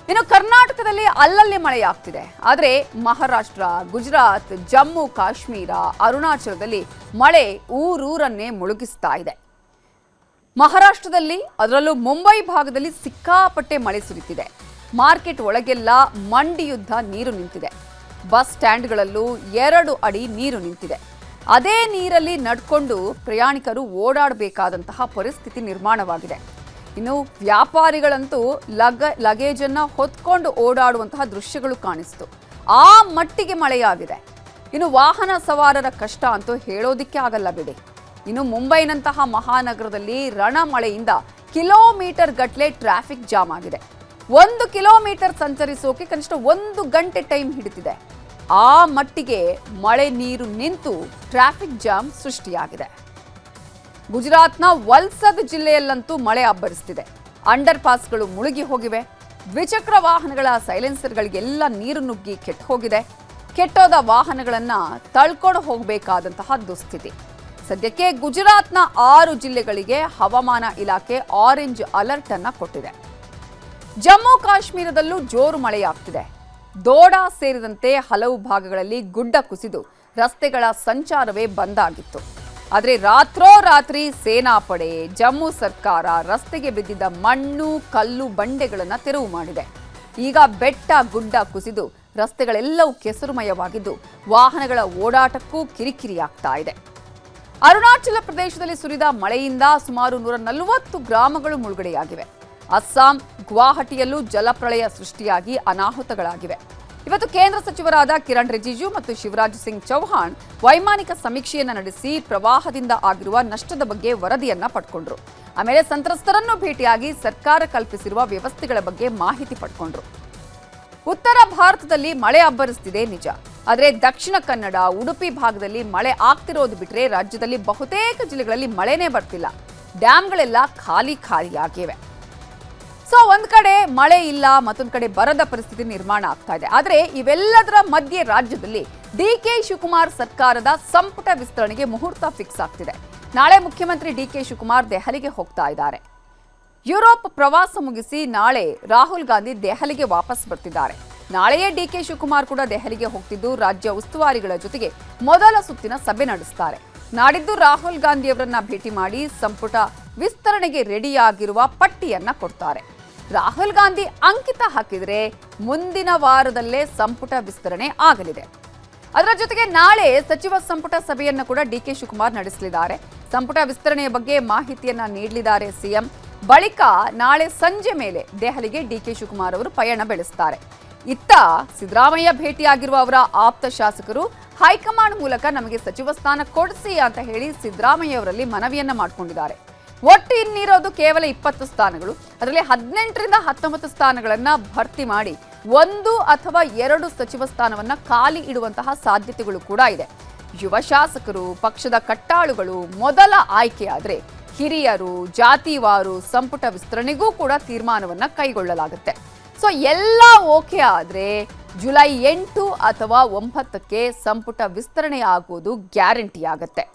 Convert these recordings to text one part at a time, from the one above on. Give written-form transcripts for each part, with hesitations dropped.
ಇನ್ನು ಕರ್ನಾಟಕದಲ್ಲಿ ಅಲ್ಲಲ್ಲಿ ಮಳೆಯಾಗ್ತಿದೆ. ಆದರೆ ಮಹಾರಾಷ್ಟ್ರ, ಗುಜರಾತ್, ಜಮ್ಮು ಕಾಶ್ಮೀರ, ಅರುಣಾಚಲದಲ್ಲಿ ಮಳೆ ಊರೂರನ್ನೇ ಮುಳುಗಿಸ್ತಾ ಇದೆ. ಮಹಾರಾಷ್ಟ್ರದಲ್ಲಿ, ಅದರಲ್ಲೂ ಮುಂಬೈ ಭಾಗದಲ್ಲಿ ಸಿಕ್ಕಾಪಟ್ಟೆ ಮಳೆ ಸುರಿತಿದೆ. ಮಾರ್ಕೆಟ್ ಒಳಗೆಲ್ಲ ಮಂಡಿಯುದ್ಧ ನೀರು ನಿಂತಿದೆ. ಬಸ್ ಸ್ಟ್ಯಾಂಡ್ಗಳಲ್ಲೂ 2 ಅಡಿ ನೀರು ನಿಂತಿದೆ. ಅದೇ ನೀರಲ್ಲಿ ನಡ್ಕೊಂಡು ಪ್ರಯಾಣಿಕರು ಓಡಾಡಬೇಕಾದಂತಹ ಪರಿಸ್ಥಿತಿ ನಿರ್ಮಾಣವಾಗಿದೆ. ಇನ್ನು ವ್ಯಾಪಾರಿಗಳಂತೂ ಲಗೇಜನ್ನು ಹೊತ್ಕೊಂಡು ಓಡಾಡುವಂತಹ ದೃಶ್ಯಗಳು ಕಾಣಿಸ್ತು. ಆ ಮಟ್ಟಿಗೆ ಮಳೆಯಾಗಿದೆ. ಇನ್ನು ವಾಹನ ಸವಾರರ ಕಷ್ಟ ಅಂತೂ ಹೇಳೋದಿಕ್ಕೆ ಆಗಲ್ಲ ಬಿಡಿ. ಇನ್ನು ಮುಂಬೈನಂತಹ ಮಹಾನಗರದಲ್ಲಿ ರಣ ಮಳೆಯಿಂದ ಕಿಲೋಮೀಟರ್ ಗಟ್ಟಲೆ ಟ್ರಾಫಿಕ್ ಜಾಮ್ ಆಗಿದೆ. 1 ಕಿಲೋಮೀಟರ್ ಸಂಚರಿಸೋಕೆ ಕನಿಷ್ಠ 1 ಗಂಟೆ ಟೈಮ್ ಹಿಡಿತಿದೆ. ಆ ಮಟ್ಟಿಗೆ ಮಳೆ ನೀರು ನಿಂತು ಟ್ರಾಫಿಕ್ ಜಾಮ್ ಸೃಷ್ಟಿಯಾಗಿದೆ. ಗುಜರಾತ್ನ ವಲ್ಸದ್ ಜಿಲ್ಲೆಯಲ್ಲಂತೂ ಮಳೆ ಅಬ್ಬರಿಸ್ತಿದೆ. ಅಂಡರ್ ಪಾಸ್ಗಳು ಮುಳುಗಿ ಹೋಗಿವೆ. ದ್ವಿಚಕ್ರ ವಾಹನಗಳ ಸೈಲೆನ್ಸರ್ಗಳಿಗೆಲ್ಲ ನೀರು ನುಗ್ಗಿ ಕೆಟ್ಟು ಹೋಗಿದೆ. ಕೆಟ್ಟೋದ ವಾಹನಗಳನ್ನು ತಳ್ಕೊಂಡು ಹೋಗಬೇಕಾದಂತಹ ದುಸ್ಥಿತಿ. ಸದ್ಯಕ್ಕೆ ಗುಜರಾತ್ನ 6 ಜಿಲ್ಲೆಗಳಿಗೆ ಹವಾಮಾನ ಇಲಾಖೆ ಆರೆಂಜ್ ಅಲರ್ಟ್ ಅನ್ನ ಕೊಟ್ಟಿದೆ. ಜಮ್ಮು ಕಾಶ್ಮೀರದಲ್ಲೂ ಜೋರು ಮಳೆಯಾಗ್ತಿದೆ. ದೋಡಾ ಸೇರಿದಂತೆ ಹಲವು ಭಾಗಗಳಲ್ಲಿ ಗುಡ್ಡ ಕುಸಿದು ರಸ್ತೆಗಳ ಸಂಚಾರವೇ ಬಂದ್ ಆಗಿತ್ತು. ಆದರೆ ರಾತ್ರೋರಾತ್ರಿ ಸೇನಾಪಡೆ, ಜಮ್ಮು ಸರ್ಕಾರ ರಸ್ತೆಗೆ ಬಿದ್ದಿದ್ದ ಮಣ್ಣು, ಕಲ್ಲು, ಬಂಡೆಗಳನ್ನು ತೆರವು ಮಾಡಿದೆ. ಈಗ ಬೆಟ್ಟ ಗುಡ್ಡ ಕುಸಿದು ರಸ್ತೆಗಳೆಲ್ಲವೂ ಕೆಸರುಮಯವಾಗಿದ್ದು ವಾಹನಗಳ ಓಡಾಟಕ್ಕೂ ಕಿರಿಕಿರಿಯಾಗ್ತಾ ಇದೆ. ಅರುಣಾಚಲ ಪ್ರದೇಶದಲ್ಲಿ ಸುರಿದ ಮಳೆಯಿಂದ ಸುಮಾರು 140 ಗ್ರಾಮಗಳು ಮುಳುಗಡೆಯಾಗಿವೆ. ಅಸ್ಸಾಂ, ಗುವಾಹಟಿಯಲ್ಲೂ ಜಲಪ್ರಳಯ ಸೃಷ್ಟಿಯಾಗಿ ಅನಾಹುತಗಳಾಗಿವೆ. ಇವತ್ತು ಕೇಂದ್ರ ಸಚಿವರಾದ ಕಿರಣ್ ರಿಜಿಜು ಮತ್ತು ಶಿವರಾಜ್ ಸಿಂಗ್ ಚೌಹಾಣ್ ವೈಮಾನಿಕ ಸಮೀಕ್ಷೆಯನ್ನ ನಡೆಸಿ ಪ್ರವಾಹದಿಂದ ಆಗಿರುವ ನಷ್ಟದ ಬಗ್ಗೆ ವರದಿಯನ್ನ ಪಡ್ಕೊಂಡ್ರು. ಆಮೇಲೆ ಸಂತ್ರಸ್ತರನ್ನು ಭೇಟಿಯಾಗಿ ಸರ್ಕಾರ ಕಲ್ಪಿಸಿರುವ ವ್ಯವಸ್ಥೆಗಳ ಬಗ್ಗೆ ಮಾಹಿತಿ ಪಡ್ಕೊಂಡ್ರು. ಉತ್ತರ ಭಾರತದಲ್ಲಿ ಮಳೆ ಅಬ್ಬರಿಸ್ತಿದೆ ನಿಜ. ಆದರೆ ದಕ್ಷಿಣ ಕನ್ನಡ, ಉಡುಪಿ ಭಾಗದಲ್ಲಿ ಮಳೆ ಆಗ್ತಿರೋದು ಬಿಟ್ರೆ ರಾಜ್ಯದಲ್ಲಿ ಬಹುತೇಕ ಜಿಲ್ಲೆಗಳಲ್ಲಿ ಮಳೆನೇ ಬರ್ತಿಲ್ಲ. ಡ್ಯಾಂಗಳೆಲ್ಲ ಖಾಲಿಯಾಗಿವೆ. ಸೊ ಒಂದ್ ಕಡೆ ಮಳೆ ಇಲ್ಲ, ಮತ್ತೊಂದು ಕಡೆ ಬರದ ಪರಿಸ್ಥಿತಿ ನಿರ್ಮಾಣ ಆಗ್ತಾ ಇದೆ. ಆದರೆ ಇವೆಲ್ಲದರ ಮಧ್ಯೆ ರಾಜ್ಯದಲ್ಲಿ ಡಿಕೆ ಶಿವಕುಮಾರ್ ಸರ್ಕಾರದ ಸಂಪುಟ ವಿಸ್ತರಣೆಗೆ ಮುಹೂರ್ತ ಫಿಕ್ಸ್ ಆಗ್ತಿದೆ. ನಾಳೆ ಮುಖ್ಯಮಂತ್ರಿ ಡಿಕೆ ಶಿವಕುಮಾರ್ ದೆಹಲಿಗೆ ಹೋಗ್ತಾ ಇದ್ದಾರೆ. ಯುರೋಪ್ ಪ್ರವಾಸ ಮುಗಿಸಿ ನಾಳೆ ರಾಹುಲ್ ಗಾಂಧಿ ದೆಹಲಿಗೆ ವಾಪಸ್ ಬರ್ತಿದ್ದಾರೆ. ನಾಳೆಯೇ ಡಿಕೆ ಶಿವಕುಮಾರ್ ಕೂಡ ದೆಹಲಿಗೆ ಹೋಗ್ತಿದ್ದು ರಾಜ್ಯ ಉಸ್ತುವಾರಿಗಳ ಜೊತೆಗೆ ಮೊದಲ ಸುತ್ತಿನ ಸಭೆ ನಡೆಸುತ್ತಾರೆ. ನಾಡಿದ್ದು ರಾಹುಲ್ ಗಾಂಧಿ ಅವರನ್ನ ಭೇಟಿ ಮಾಡಿ ಸಂಪುಟ ವಿಸ್ತರಣೆಗೆ ರೆಡಿಯಾಗಿರುವ ಪಟ್ಟಿಯನ್ನ ಕೊಡ್ತಾರೆ. ರಾಹುಲ್ ಗಾಂಧಿ ಅಂಕಿತ ಹಾಕಿದರೆ ಮುಂದಿನ ವಾರದಲ್ಲೇ ಸಂಪುಟ ವಿಸ್ತರಣೆ ಆಗಲಿದೆ. ಅದರ ಜೊತೆಗೆ ನಾಳೆ ಸಚಿವ ಸಂಪುಟ ಸಭೆಯನ್ನು ಕೂಡ ಡಿಕೆ ಶಿವಕುಮಾರ್ ನಡೆಸಲಿದ್ದಾರೆ. ಸಂಪುಟ ವಿಸ್ತರಣೆಯ ಬಗ್ಗೆ ಮಾಹಿತಿಯನ್ನ ನೀಡಲಿದ್ದಾರೆ ಸಿಎಂ. ಬಳಿಕ ನಾಳೆ ಸಂಜೆ ಮೇಲೆ ದೆಹಲಿಗೆ ಡಿಕೆ ಶಿವಕುಮಾರ್ ಅವರು ಪಯಣ ಬೆಳೆಸುತ್ತಾರೆ. ಇತ್ತ ಸಿದ್ದರಾಮಯ್ಯ ಭೇಟಿಯಾಗಿರುವ ಅವರ ಆಪ್ತ ಶಾಸಕರು ಹೈಕಮಾಂಡ್ ಮೂಲಕ ನಮಗೆ ಸಚಿವ ಸ್ಥಾನ ಕೊಡಿಸಿ ಅಂತ ಹೇಳಿ ಸಿದ್ದರಾಮಯ್ಯ ಅವರಲ್ಲಿ ಮನವಿಯನ್ನ ಮಾಡಿಕೊಂಡಿದ್ದಾರೆ. ಒಟ್ಟು ಇನ್ನಿರೋದು ಕೇವಲ 20 ಸ್ಥಾನಗಳು. ಅದರಲ್ಲಿ 18ರಿಂದ 19 ಸ್ಥಾನಗಳನ್ನ ಭರ್ತಿ ಮಾಡಿ 1 ಅಥವಾ 2 ಸಚಿವ ಸ್ಥಾನವನ್ನ ಖಾಲಿ ಇಡುವಂತಹ ಸಾಧ್ಯತೆಗಳು ಕೂಡ ಇದೆ. ಯುವ ಶಾಸಕರು, ಪಕ್ಷದ ಕಟ್ಟಾಳುಗಳು ಮೊದಲ ಆಯ್ಕೆಯಾದ್ರೆ ಹಿರಿಯರು, ಜಾತಿವಾರು ಸಂಪುಟ ವಿಸ್ತರಣೆಗೂ ಕೂಡ ತೀರ್ಮಾನವನ್ನ ಕೈಗೊಳ್ಳಲಾಗುತ್ತೆ. ಸೊ ಎಲ್ಲ ಓಕೆ ಆದ್ರೆ ಜುಲೈ 8 ಅಥವಾ 9ಕ್ಕೆ ಸಂಪುಟ ವಿಸ್ತರಣೆ ಆಗುವುದು ಗ್ಯಾರಂಟಿ ಆಗುತ್ತೆ.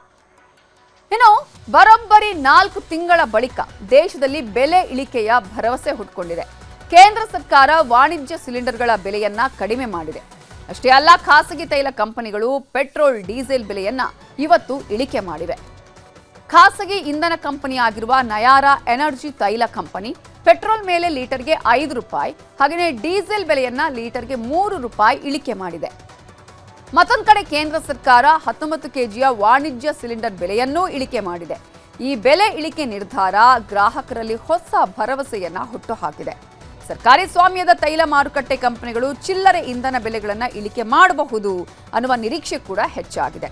ಇನ್ನು ಬರೋಬ್ಬರಿ 4 ತಿಂಗಳ ಬಳಿಕ ದೇಶದಲ್ಲಿ ಬೆಲೆ ಇಳಿಕೆಯ ಭರವಸೆ ಹುಟ್ಟುಕೊಂಡಿದೆ. ಕೇಂದ್ರ ಸರ್ಕಾರ ವಾಣಿಜ್ಯ ಸಿಲಿಂಡರ್ಗಳ ಬೆಲೆಯನ್ನ ಕಡಿಮೆ ಮಾಡಿದೆ. ಅಷ್ಟೇ ಅಲ್ಲ, ಖಾಸಗಿ ತೈಲ ಕಂಪನಿಗಳು ಪೆಟ್ರೋಲ್, ಡೀಸೆಲ್ ಬೆಲೆಯನ್ನ ಇವತ್ತು ಇಳಿಕೆ ಮಾಡಿವೆ. ಖಾಸಗಿ ಇಂಧನ ಕಂಪನಿಯಾಗಿರುವ ನಯಾರಾ ಎನರ್ಜಿ ತೈಲ ಕಂಪನಿ ಪೆಟ್ರೋಲ್ ಮೇಲೆ ಲೀಟರ್ಗೆ 5 ರೂಪಾಯಿ, ಹಾಗೆಯೇ ಡೀಸೆಲ್ ಬೆಲೆಯನ್ನ ಲೀಟರ್ಗೆ 3 ರೂಪಾಯಿ ಇಳಿಕೆ ಮಾಡಿದೆ. ಮತ್ತೊಂದು ಕಡೆ ಕೇಂದ್ರ ಸರ್ಕಾರ 19 ಕೆಜಿಯ ವಾಣಿಜ್ಯ ಸಿಲಿಂಡರ್ ಬೆಲೆಯನ್ನೂ ಇಳಿಕೆ ಮಾಡಿದೆ. ಈ ಬೆಲೆ ಇಳಿಕೆ ನಿರ್ಧಾರ ಗ್ರಾಹಕರಲ್ಲಿ ಹೊಸ ಭರವಸೆಯನ್ನ ಹುಟ್ಟುಹಾಕಿದೆ. ಸರ್ಕಾರಿ ಸ್ವಾಮ್ಯದ ತೈಲ ಮಾರುಕಟ್ಟೆ ಕಂಪನಿಗಳು ಚಿಲ್ಲರೆ ಇಂಧನ ಬೆಲೆಗಳನ್ನು ಇಳಿಕೆ ಮಾಡಬಹುದು ಅನ್ನುವ ನಿರೀಕ್ಷೆ ಕೂಡ ಹೆಚ್ಚಾಗಿದೆ.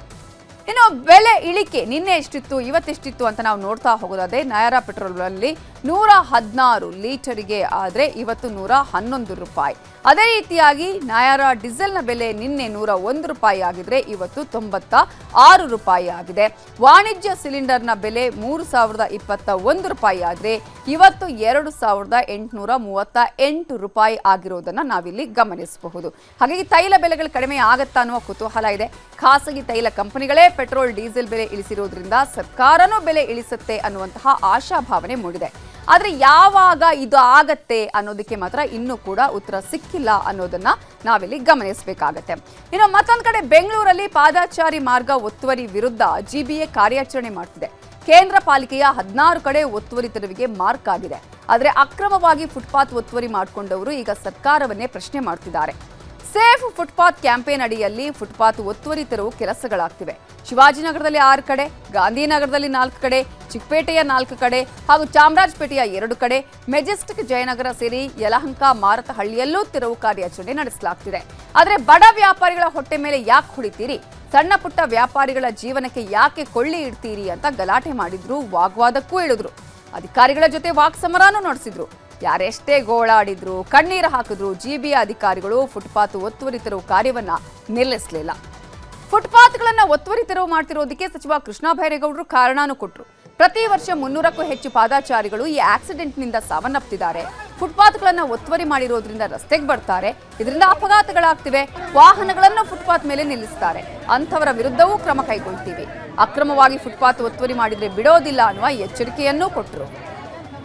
ಇನ್ನು ಬೆಲೆ ಇಳಿಕೆ ನಿನ್ನೆ ಎಷ್ಟಿತ್ತು, ಇವತ್ತೆಷ್ಟಿತ್ತು ಅಂತ ನಾವು ನೋಡ್ತಾ ಹೋಗೋದಾದ್ರೆ ನಯಾರಾ ಪೆಟ್ರೋಲ್ನಲ್ಲಿ 116 ಲೀಟರಿಗೆ ಆದರೆ ಇವತ್ತು 111 ರೂಪಾಯಿ. ಅದೇ ರೀತಿಯಾಗಿ ನಯಾರಾ ಡೀಸೆಲ್ನ ಬೆಲೆ ನಿನ್ನೆ 101 ರೂಪಾಯಿ ಆಗಿದ್ರೆ ಇವತ್ತು 96 ರೂಪಾಯಿ ಆಗಿದೆ. ವಾಣಿಜ್ಯ ಸಿಲಿಂಡರ್ನ ಬೆಲೆ 3021 ರೂಪಾಯಿ ಆದರೆ ಇವತ್ತು 2838 ರೂಪಾಯಿ ಆಗಿರೋದನ್ನ ನಾವಿಲ್ಲಿ ಗಮನಿಸಬಹುದು. ಹಾಗಾಗಿ ತೈಲ ಬೆಲೆಗಳು ಕಡಿಮೆ ಆಗತ್ತಾ ಅನ್ನುವ ಕುತೂಹಲ ಇದೆ. ಖಾಸಗಿ ತೈಲ ಕಂಪನಿಗಳೇ ಪೆಟ್ರೋಲ್, ಡೀಸೆಲ್ ಬೆಲೆ ಇಳಿಸಿರೋದ್ರಿಂದ ಸರ್ಕಾರನೂ ಬೆಲೆ ಇಳಿಸುತ್ತೆ ಅನ್ನುವಂತಹ ಆಶಾಭಾವನೆ ಮೂಡಿದೆ. ಆದರೆ ಯಾವಾಗ ಇದು ಆಗತ್ತೆ ಅನ್ನೋದಕ್ಕೆ ಮಾತ್ರ ಇನ್ನೂ ಕೂಡ ಉತ್ತರ ಸಿಕ್ಕಿಲ್ಲ ಅನ್ನೋದನ್ನ ನಾವಿಲ್ಲಿ ಗಮನಿಸಬೇಕಾಗತ್ತೆ. ಇನ್ನು ಮತ್ತೊಂದು ಕಡೆ ಬೆಂಗಳೂರಲ್ಲಿ ಪಾದಚಾರಿ ಮಾರ್ಗ ಒತ್ತುವರಿ ವಿರುದ್ಧ ಜಿಬಿಎ ಕಾರ್ಯಾಚರಣೆ ಮಾಡ್ತಿದೆ. ಕೇಂದ್ರ ಪಾಲಿಕೆಯ 16 ಕಡೆ ಒತ್ತುವರಿ ತೆರವಿಗೆ ಮಾರ್ಕ್ ಆಗಿದೆ. ಆದರೆ ಅಕ್ರಮವಾಗಿ ಫುಟ್ಪಾತ್ ಒತ್ತುವರಿ ಮಾಡಿಕೊಂಡವರು ಈಗ ಸರ್ಕಾರವನ್ನೇ ಪ್ರಶ್ನೆ ಮಾಡ್ತಿದ್ದಾರೆ. ಸೇಫ್ ಫುಟ್ಪಾತ್ ಕ್ಯಾಂಪೇನ್ ಅಡಿಯಲ್ಲಿ ಫುಟ್ಪಾತ್ ಒತ್ತುವರಿ ತೆರವು ಕೆಲಸಗಳಾಗ್ತಿವೆ. ಶಿವಾಜಿನಗರದಲ್ಲಿ 6 ಕಡೆ, ಗಾಂಧಿನಗರದಲ್ಲಿ 4 ಕಡೆ, ಚಿಕ್ಕಪೇಟೆಯ 4 ಕಡೆ ಹಾಗೂ ಚಾಮರಾಜಪೇಟೆಯ 2 ಕಡೆ, ಮೆಜೆಸ್ಟಿಕ್, ಜಯನಗರ ಸೇರಿ ಯಲಹಂಕ, ಮಾರತಹಳ್ಳಿಯಲ್ಲೂ ತೆರವು ಕಾರ್ಯಾಚರಣೆ ನಡೆಸಲಾಗ್ತಿದೆ. ಆದರೆ ಬಡ ವ್ಯಾಪಾರಿಗಳ ಹೊಟ್ಟೆ ಮೇಲೆ ಯಾಕೆ ಹೊಡಿತೀರಿ, ಸಣ್ಣ ಪುಟ್ಟ ವ್ಯಾಪಾರಿಗಳ ಜೀವನಕ್ಕೆ ಯಾಕೆ ಕೊಳ್ಳಿ ಇಡ್ತೀರಿ ಅಂತ ಗಲಾಟೆ ಮಾಡಿದ್ರು, ವಾಗ್ವಾದಕ್ಕೂ ಇಳಿದ್ರು. ಅಧಿಕಾರಿಗಳ ಜೊತೆ ವಾಕ್ಸಮರಾನೂ ನಡೆಸಿದ್ರು. ಯಾರೆಷ್ಟೇ ಗೋಳಾಡಿದ್ರು, ಕಣ್ಣೀರು ಹಾಕಿದ್ರು, ಜಿಬಿಎ ಅಧಿಕಾರಿಗಳು ಫುಟ್ಪಾತ್ ಒತ್ತುವರಿ ತೆರವು ಕಾರ್ಯವನ್ನ ನಿಲ್ಲಿಸಲಿಲ್ಲ. ಫುಟ್ಪಾತ್ಗಳನ್ನು ಒತ್ತುವರಿ ತೆರವು ಮಾಡ್ತಿರೋದಕ್ಕೆ ಸಚಿವ ಕೃಷ್ಣ ಬೈರೇಗೌಡರು ಕಾರಣನೂ ಕೊಟ್ಟರು. ಪ್ರತಿ ವರ್ಷ 300ಕ್ಕೂ ಹೆಚ್ಚು ಪಾದಚಾರಿಗಳು ಈ ಆಕ್ಸಿಡೆಂಟ್ನಿಂದ ಸಾವನ್ನಪ್ಪಿದ್ದಾರೆ. ಫುಟ್ಪಾತ್ಗಳನ್ನು ಒತ್ತುವರಿ ಮಾಡಿರೋದ್ರಿಂದ ರಸ್ತೆಗೆ ಬರ್ತಾರೆ, ಇದರಿಂದ ಅಪಘಾತಗಳಾಗ್ತಿವೆ, ವಾಹನಗಳನ್ನು ಫುಟ್ಪಾತ್ ಮೇಲೆ ನಿಲ್ಲಿಸ್ತಾರೆ. ಅಂಥವರ ವಿರುದ್ಧವೂ ಕ್ರಮ ಕೈಗೊಳ್ತೀವಿ. ಅಕ್ರಮವಾಗಿ ಫುಟ್ಪಾತ್ ಒತ್ತುವರಿ ಮಾಡಿದ್ರೆ ಬಿಡೋದಿಲ್ಲ ಅನ್ನುವ ಎಚ್ಚರಿಕೆಯನ್ನೂ ಕೊಟ್ಟರು.